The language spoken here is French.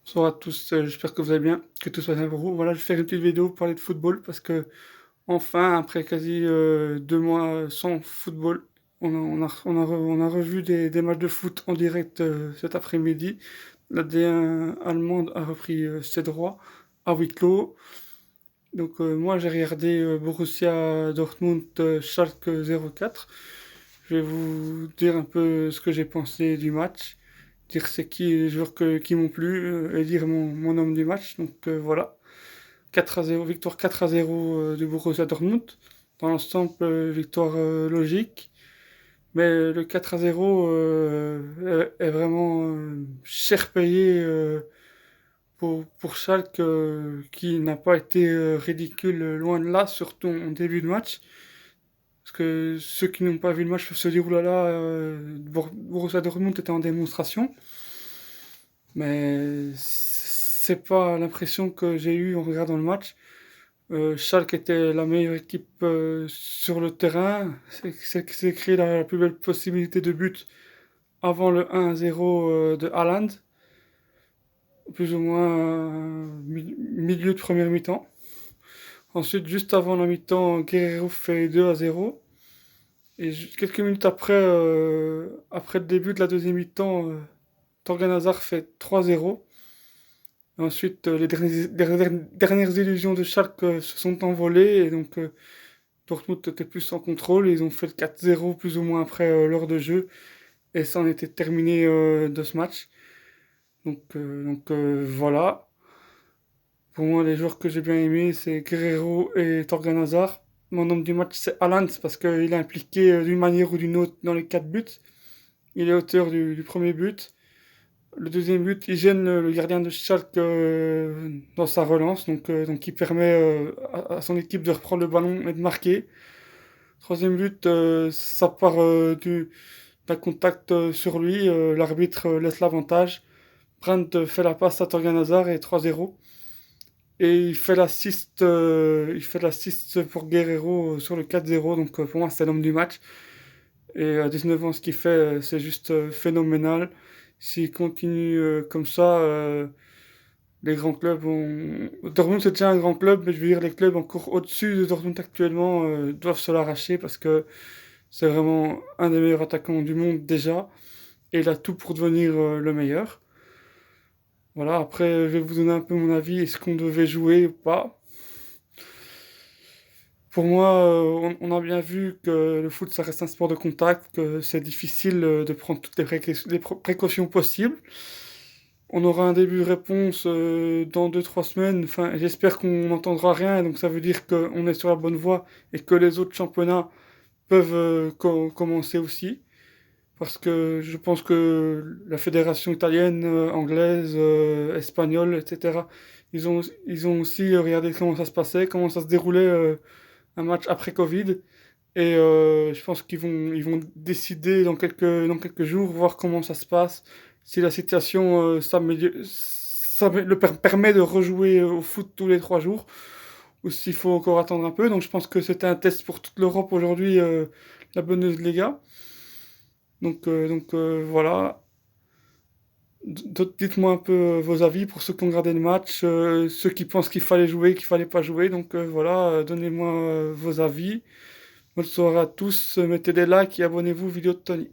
Bonsoir à tous, j'espère que vous allez bien, que tout se passe bien pour vous. Voilà, je vais faire une petite vidéo pour parler de football parce que enfin, après quasi 2 mois sans football, on a revu des matchs de foot en direct cet après-midi. La D1 allemande a repris ses droits à huis clos. Donc moi j'ai regardé Borussia Dortmund Schalke 04. Je vais vous dire un peu ce que j'ai pensé du match, dire c'est qui les joueurs qui m'ont plu et dire mon homme du match. Donc voilà, 4-0, victoire 4-0 du Borussia Dortmund. Dans l'ensemble, victoire logique. Mais le 4-0 est vraiment cher payé pour Schalke, qui n'a pas été ridicule, loin de là, surtout en début de match. Parce que ceux qui n'ont pas vu le match peuvent se dire, oulala, Borussia Dortmund était en démonstration. Mais c'est pas l'impression que j'ai eue en regardant le match. Schalke était la meilleure équipe sur le terrain. C'est créé la plus belle possibilité de but avant le 1-0 de Haaland, plus ou moins milieu de première mi-temps. Ensuite, juste avant la mi-temps, Guerrero fait 2-0. Et quelques minutes après, après le début de la deuxième mi-temps, Torgan Hazard fait 3-0. Ensuite, dernières illusions de Schalke se sont envolées et donc Dortmund était plus en contrôle. Ils ont fait le 4-0 plus ou moins après l'heure de jeu et ça en était terminé de ce match. Donc voilà. Pour moi, les joueurs que j'ai bien aimés, c'est Guerrero et Torgan Hazard. Mon homme du match, c'est Haaland parce qu'il est impliqué d'une manière ou d'une autre dans les 4 buts. Il est auteur du premier but. Le deuxième but, il gêne le gardien de Schalke dans sa relance, donc il permet à son équipe de reprendre le ballon et de marquer. Troisième but, ça part d'un contact sur lui, l'arbitre laisse l'avantage. Brandt fait la passe à Torgan Hazard et 3-0. Et il fait l'assist pour Guerrero sur le 4-0, donc pour moi c'est l'homme du match. Et à 19 ans, ce qu'il fait, c'est juste phénoménal. S'il continue comme ça, les grands clubs vont. Dortmund, c'est déjà un grand club, mais je veux dire, les clubs encore au-dessus de Dortmund actuellement doivent se l'arracher parce que c'est vraiment un des meilleurs attaquants du monde déjà. Et il a tout pour devenir le meilleur. Voilà, après, je vais vous donner un peu mon avis. Est-ce qu'on devait jouer ou pas? Pour moi, on a bien vu que le foot, ça reste un sport de contact, que c'est difficile de prendre toutes les précautions possibles. On aura un début de réponse dans 2 3 semaines. Enfin, j'espère qu'on n'entendra rien, donc ça veut dire qu'on est sur la bonne voie et que les autres championnats peuvent commencer aussi. Parce que je pense que la fédération italienne, anglaise, espagnole, etc., ils ont aussi regardé comment ça se passait, comment ça se déroulait un match après Covid. Et je pense qu'ils vont décider dans quelques jours, voir comment ça se passe, si la situation permet de rejouer au foot tous les 3 jours, ou s'il faut encore attendre un peu. Donc je pense que c'était un test pour toute l'Europe aujourd'hui, la Bundesliga. Donc voilà. Dites-moi un peu vos avis pour ceux qui ont regardé le match, ceux qui pensent qu'il fallait jouer, qu'il fallait pas jouer. Donc voilà, donnez-moi vos avis. Bonne soirée à tous, mettez des likes et abonnez-vous, vidéo de Tony.